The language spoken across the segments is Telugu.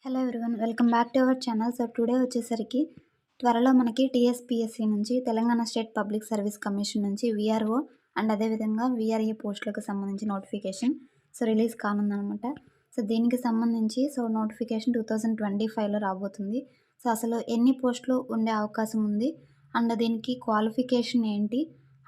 Hello everyone, welcome back to our channel. So today వచ్చేసరికి త్వరలో మనకి టీఎస్పీఎస్సీ నుంచి Telangana state public service commission నుంచి వీఆర్ఓ అండ్ అదేవిధంగా వీఆర్ఏ పోస్టులకు సంబంధించి నోటిఫికేషన్ రిలీజ్ కానుందనమాట. సో దీనికి సంబంధించి నోటిఫికేషన్ 2025లో రాబోతుంది. సో అసలు ఎన్ని పోస్టులు ఉండే అవకాశం ఉంది అండ్ దీనికి క్వాలిఫికేషన్ ఏంటి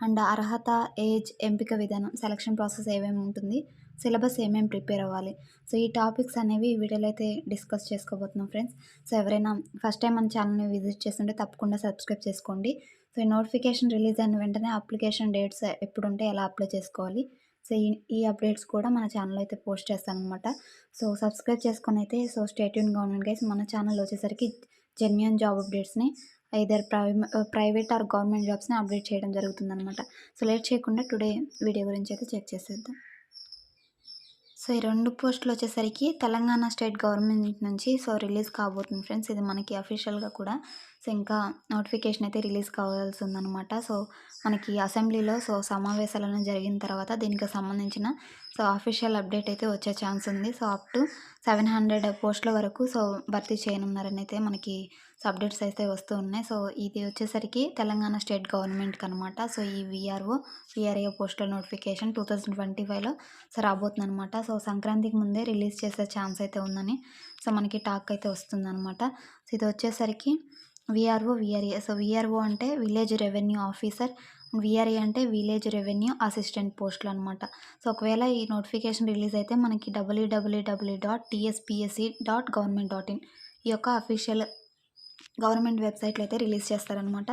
అండ్ అర్హత, ఏజ్, ఎంపిక విధానం, సెలక్షన్ ప్రాసెస్ ఏమేమి ఉంటుంది, సిలబస్ ఏమేమి ప్రిపేర్ అవ్వాలి. సో ఈ టాపిక్స్ అనేవి ఈ వీడియోలో అయితే డిస్కస్ చేసుకోబోతున్నాం ఫ్రెండ్స్. సో ఎవరైనా ఫస్ట్ టైం మన ఛానల్ని విజిట్ చేస్తుంటే తప్పకుండా సబ్స్క్రైబ్ చేసుకోండి. సో ఈ నోటిఫికేషన్ రిలీజ్ అయిన వెంటనే అప్లికేషన్ డేట్స్ ఎప్పుడుంటే ఎలా అప్లై చేసుకోవాలి, సో ఈ అప్డేట్స్ కూడా మన ఛానల్లో అయితే పోస్ట్ చేస్తాను అనమాట. సో సబ్స్క్రైబ్ చేసుకొని అయితే స్టే ట్యూన్గా ఉండండి గైస్. మన ఛానల్ వచ్చేసరికి జెన్యూన్ జాబ్ అప్డేట్స్ని ఐదర్ ప్రైవేట్ ఆర్ గవర్నమెంట్ జాబ్స్ని అప్డేట్ చేయడం జరుగుతుందన్నమాట. సో లేట్ చేయకుండా టుడే వీడియో గురించి అయితే చెక్ చేసేద్దాం. సో ఈ 2 పోస్టులు వచ్చేసరికి తెలంగాణ స్టేట్ గవర్నమెంట్ నుంచి రిలీజ్ కాబోతుంది ఫ్రెండ్స్. ఇది మనకి అఫీషియల్గా కూడా ఇంకా నోటిఫికేషన్ అయితే రిలీజ్ కావాల్సి ఉందన్నమాట. సో మనకి అసెంబ్లీలో సమావేశాలను జరిగిన తర్వాత దీనికి సంబంధించిన అఫీషియల్ అప్డేట్ అయితే వచ్చే ఛాన్స్ ఉంది. అప్ టు 700 పోస్టుల వరకు భర్తీ చేయనున్నారని అయితే మనకి అప్డేట్స్ అయితే వస్తూ ఉన్నాయి. సో ఇది వచ్చేసరికి తెలంగాణ స్టేట్ గవర్నమెంట్కి అనమాట. సో ఈ వీఆర్ఓ, వీఆర్ఏ పోస్టుల నోటిఫికేషన్ 2025లో రాబోతుంది అనమాట. సో సంక్రాంతికి ముందే రిలీజ్ చేసే ఛాన్స్ అయితే ఉందని మనకి టాక్ అయితే వస్తుందన్నమాట. సో ఇది వచ్చేసరికి వీఆర్ఓ, వీఆర్ఏ. సో వీఆర్ఓ అంటే విలేజ్ రెవెన్యూ ఆఫీసర్, వీఆర్ఏ అంటే విలేజ్ రెవెన్యూ అసిస్టెంట్ పోస్టులు అనమాట. సో ఒకవేళ ఈ నోటిఫికేషన్ రిలీజ్ అయితే మనకి www.tspsc.government.in ఈ యొక్క అఫీషియల్ గవర్నమెంట్ వెబ్సైట్లో అయితే రిలీజ్ చేస్తారనమాట.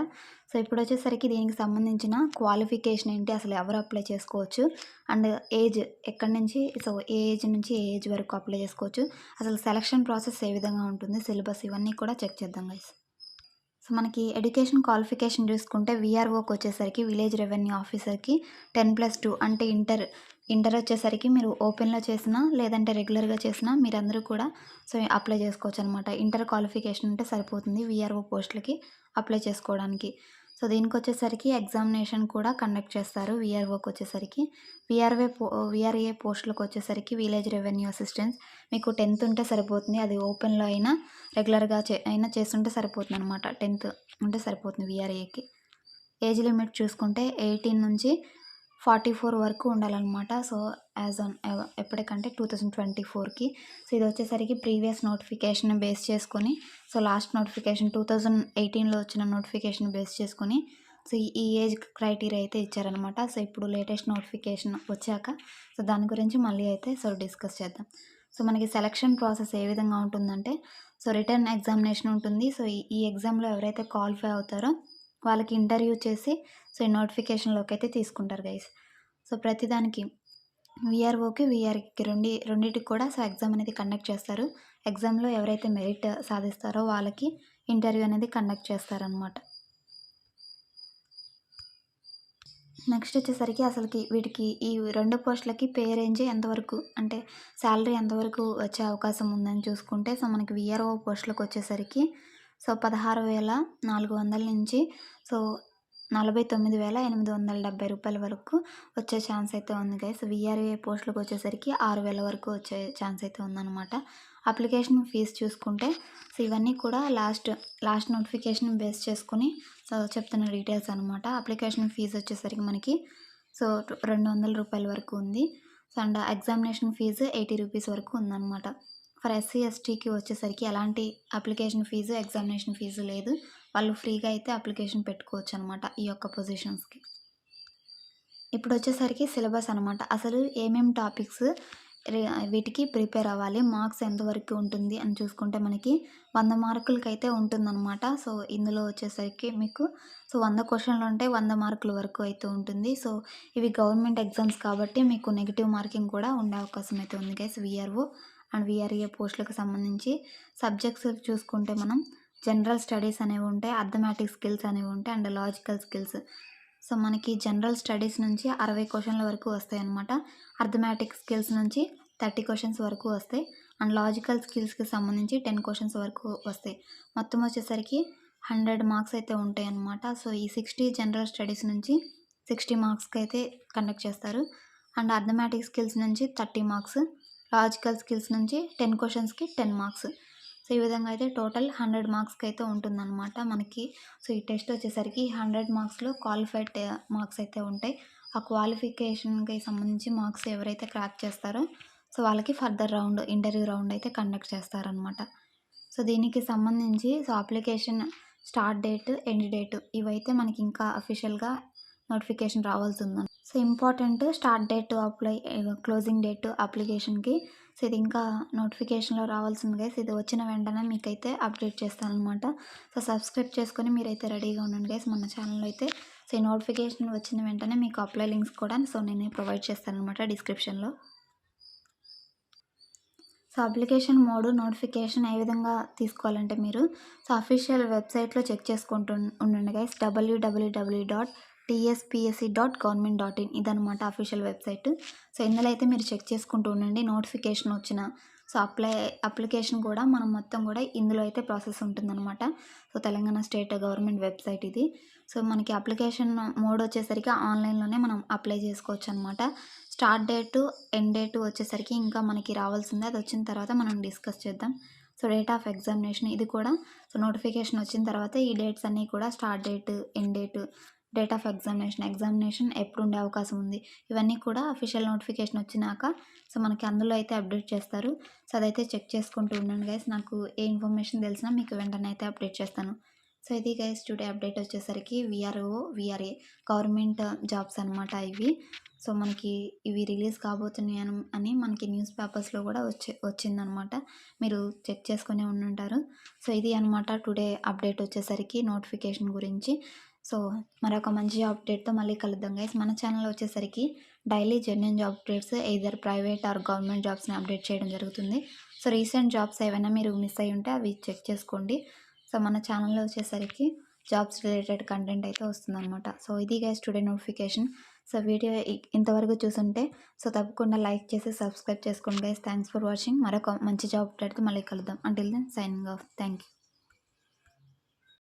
సో ఇప్పుడు వచ్చేసరికి దీనికి సంబంధించిన క్వాలిఫికేషన్ ఏంటి, అసలు ఎవరు అప్లై చేసుకోవచ్చు అండ్ ఏజ్ ఎక్కడి నుంచి, ఏ ఏజ్ నుంచి ఏ ఏజ్ వరకు అప్లై చేసుకోవచ్చు, అసలు సెలక్షన్ ప్రాసెస్ ఏ విధంగా ఉంటుంది, సిలబస్ ఇవన్నీ కూడా చెక్ చేద్దాం గైస్. సో మనకి ఎడ్యుకేషన్ క్వాలిఫికేషన్ చూసుకుంటే వీఆర్ఓకి వచ్చేసరికి విలేజ్ రెవెన్యూ ఆఫీసర్కి 10+2 అంటే ఇంటర్ వచ్చేసరికి మీరు ఓపెన్లో చేసినా లేదంటే రెగ్యులర్గా చేసినా మీరందరూ కూడా అప్లై చేసుకోవచ్చు అనమాట. ఇంటర్ క్వాలిఫికేషన్ ఉంటే సరిపోతుంది వీఆర్ఓ పోస్టులకి అప్లై చేసుకోవడానికి. సో దీనికి వచ్చేసరికి ఎగ్జామినేషన్ కూడా కండక్ట్ చేస్తారు. వీఆర్ఓకి వచ్చేసరికి వీఆర్ఏ పోస్టులకు వచ్చేసరికి విలేజ్ రెవెన్యూ అసిస్టెంట్స్ మీకు 10th ఉంటే సరిపోతుంది. అది ఓపెన్లో అయినా రెగ్యులర్గా అయినా చేస్తుంటే సరిపోతుంది అనమాట. 10th ఉంటే సరిపోతుంది వీఆర్ఏకి. ఏజ్ లిమిట్ చూసుకుంటే 18 నుంచి 44 వరకు ఉండాలన్నమాట. సో యాజ్ ఆన్ ఎప్పటికంటే 2024కి. సో ఇది వచ్చేసరికి ప్రీవియస్ నోటిఫికేషన్ బేస్ చేసుకొని లాస్ట్ నోటిఫికేషన్ 2018లో వచ్చిన నోటిఫికేషన్ బేస్ చేసుకొని ఈ ఏజ్ క్రైటీరియా అయితే ఇచ్చారనమాట. సో ఇప్పుడు లేటెస్ట్ నోటిఫికేషన్ వచ్చాక దాని గురించి మళ్ళీ అయితే డిస్కస్ చేద్దాం. సో మనకి సెలక్షన్ ప్రాసెస్ ఏ విధంగా ఉంటుందంటే రిటర్న్ ఎగ్జామినేషన్ ఉంటుంది. సో ఈ ఎగ్జామ్లో ఎవరైతే క్వాలిఫై అవుతారో వాళ్ళకి ఇంటర్వ్యూ చేసి ఈ నోటిఫికేషన్లోకి అయితే తీసుకుంటారు గైస్. సో ప్రతిదానికి వీఆర్ఓకి, వీఆర్కి రెండింటికి కూడా ఎగ్జామ్ అనేది కండక్ట్ చేస్తారు. ఎగ్జామ్లో ఎవరైతే మెరిట్ సాధిస్తారో వాళ్ళకి ఇంటర్వ్యూ అనేది కండక్ట్ చేస్తారనమాట. నెక్స్ట్ వచ్చేసరికి అసలుకి వీటికి ఈ 2 పోస్టులకి పే రేంజ్ ఎంతవరకు అంటే శాలరీ ఎంతవరకు వచ్చే అవకాశం ఉందని చూసుకుంటే మనకి వీఆర్ఓ పోస్టులకు వచ్చేసరికి 16,400 నుంచి 49,870 రూపాయల వరకు వచ్చే ఛాన్స్ అయితే ఉంది గైస్. వీఆర్ఏ పోస్టులకు వచ్చేసరికి 6,000 వరకు వచ్చే ఛాన్స్ అయితే ఉందన్నమాట. అప్లికేషన్ ఫీజు చూసుకుంటే ఇవన్నీ కూడా లాస్ట్ నోటిఫికేషన్ బేస్ చేసుకుని చెప్తున్న డీటెయిల్స్ అనమాట. అప్లికేషన్ ఫీజు వచ్చేసరికి మనకి 200 రూపాయల వరకు ఉంది. అండ్ ఎగ్జామినేషన్ ఫీజు 80 రూపీస్ వరకు ఉందన్నమాట. ఫర్ ఎస్సీ ఎస్టీకి వచ్చేసరికి ఎలాంటి అప్లికేషన్ ఫీజు, ఎగ్జామినేషన్ ఫీజు లేదు. వాళ్ళు ఫ్రీగా అయితే అప్లికేషన్ పెట్టుకోవచ్చు అనమాట ఈ యొక్క పొజిషన్స్కి. ఇప్పుడు వచ్చేసరికి సిలబస్ అనమాట. అసలు ఏమేమి టాపిక్స్ వీటికి ప్రిపేర్ అవ్వాలి, మార్క్స్ ఎంతవరకు ఉంటుంది అని చూసుకుంటే మనకి 100 మార్కులకి అయితే ఉంటుందన్నమాట. సో ఇందులో వచ్చేసరికి మీకు 100 క్వశ్చన్లు ఉంటే 100 మార్కుల వరకు అయితే ఉంటుంది. సో ఇవి గవర్నమెంట్ ఎగ్జామ్స్ కాబట్టి మీకు నెగిటివ్ మార్కింగ్ కూడా ఉండే అవకాశం అయితే ఉంది గైస్. వీఆర్ఓ అండ్ వీఆర్ఏ పోస్టులకు సంబంధించి సబ్జెక్ట్స్ చూసుకుంటే మనం జనరల్ స్టడీస్ అనేవి ఉంటాయి, అర్థమెటిక్ స్కిల్స్ అనేవి ఉంటాయి అండ్ లాజికల్ స్కిల్స్. సో మనకి జనరల్ స్టడీస్ నుంచి 60 క్వశ్చన్ల వరకు వస్తాయి అన్నమాట. అర్థమెటిక్ స్కిల్స్ నుంచి 30 క్వశ్చన్స్ వరకు వస్తాయి అండ్ లాజికల్ స్కిల్స్కి సంబంధించి 10 క్వశ్చన్స్ వరకు వస్తాయి. మొత్తం వచ్చేసరికి 100 మార్క్స్ అయితే ఉంటాయి అన్నమాట. సో ఈ 60 జనరల్ స్టడీస్ నుంచి 60 మార్క్స్కి అయితే కండక్ట్ చేస్తారు అండ్ అర్థమెటిక్ స్కిల్స్ నుంచి 30 మార్క్స్, లాజికల్ స్కిల్స్ నుంచి 10 క్వశ్చన్స్కి 10 మార్క్స్. సో ఈ విధంగా అయితే టోటల్ 100 మార్క్స్‌కి అయితే ఉంటుందన్నమాట మనకి. సో ఈ టెస్ట్ వచ్చేసరికి 100 మార్క్స్‌లో క్వాలిఫైడ్ మార్క్స్ అయితే ఉంటాయి. ఆ క్వాలిఫికేషన్‌కి సంబంధించి మార్క్స్ ఎవరైతే క్రాక్ చేస్తారో సో వాళ్ళకి ఫర్దర్ రౌండ్ ఇంటర్వ్యూ రౌండ్ అయితే కండక్ట్ చేస్తారనమాట. సో దీనికి సంబంధించి so application start date, end date ఇవైతే మనకి ఇంకా అఫీషియల్‌గా నోటిఫికేషన్ రావాల్సింది. So important start date closing date అప్లికేషన్‌కి. సో ఇది ఇంకా నోటిఫికేషన్‌లో రావాల్సింది గైస్. ఇది వచ్చిన వెంటనే మీకైతే అప్డేట్ చేస్తాననమాట. సో సబ్స్క్రైబ్ చేసుకొని మీరైతే రెడీగా ఉండండి గైస్ మన ఛానల్‌లో అయితే. సో ఈ నోటిఫికేషన్ వచ్చిన వెంటనే మీకు అప్లై లింక్స్ కూడా సో నేను ప్రొవైడ్ చేస్తాననమాట డిస్క్రిప్షన్‌లో. సో అప్లికేషన్ మోడ్ నోటిఫికేషన్ ఏ విధంగా తీసుకోవాలంటే మీరు సో అఫీషియల్ వెబ్సైట్లో చెక్ చేసుకుంటూ ఉండండి గైస్. www.tspsc.government.in ఇదనమాట అఫీషియల్ వెబ్సైట్. సో ఇందులో అయితే మీరు చెక్ చేసుకుంటూ ఉండండి నోటిఫికేషన్ వచ్చిన సో అప్లికేషన్ కూడా మనం మొత్తం కూడా ఇందులో అయితే ప్రాసెస్ ఉంటుందన్నమాట. So Telangana state government website ఇది. సో మనకి అప్లికేషన్ మోడ్ వచ్చేసరికి ఆన్లైన్లోనే మనం అప్లై చేసుకోవచ్చు అనమాట. స్టార్ట్ డేటు, ఎండ్ డేటు వచ్చేసరికి ఇంకా మనకి రావాల్సిందే. అది వచ్చిన తర్వాత మనం డిస్కస్ చేద్దాం. సో డేట్ ఆఫ్ ఎగ్జామినేషన్ ఇది కూడా సో నోటిఫికేషన్ వచ్చిన తర్వాత ఈ డేట్స్ అన్నీ కూడా start date, end date, date of examination ఎప్పుడు ఉండే అవకాశం ఉంది ఇవన్నీ కూడా అఫీషియల్ నోటిఫికేషన్ వచ్చినాక సో మనకి అందులో అయితే అప్డేట్ చేస్తారు. సో అదైతే చెక్ చేసుకుంటూ ఉండండి గైస్. నాకు ఏ ఇన్ఫర్మేషన్ తెలిసినా మీకు వెంటనే అయితే అప్డేట్ చేస్తాను. సో ఇది గైస్ టుడే అప్డేట్ వచ్చేసరికి విఆర్ఓ, విఆర్ఏ గవర్నమెంట్ జాబ్స్ అనమాట ఇవి. సో మనకి ఇవి రిలీజ్ కాబోతున్నాయి అని మనకి న్యూస్ పేపర్స్లో కూడా వచ్చిందనమాట. మీరు చెక్ చేసుకునే ఉండుంటారు. సో ఇది అనమాట టుడే అప్డేట్ వచ్చేసరికి నోటిఫికేషన్ గురించి. సో మరొక మంచి అప్డేట్తో మళ్ళీ కలుద్దాం గైస్. మన ఛానల్ వచ్చేసరికి daily genuine job updates either private or government జాబ్స్ని అప్డేట్ చేయడం జరుగుతుంది. సో రీసెంట్ జాబ్స్ ఏవైనా మీరు మిస్ అయ్యి ఉంటే అవి చెక్ చేసుకోండి. సో మన ఛానల్లో వచ్చేసరికి జాబ్స్ రిలేటెడ్ కంటెంట్ అయితే వస్తుందన్నమాట. సో ఇది guys today notification. So video ఇంతవరకు చూసుంటే సో తప్పకుండా లైక్ చేసి సబ్స్క్రైబ్ చేసుకోండి గైస్. Thanks for watching. మరొక మంచి జాబ్ అప్డేట్తో మళ్ళీ కలుద్దాం. Until then signing off. Thank you.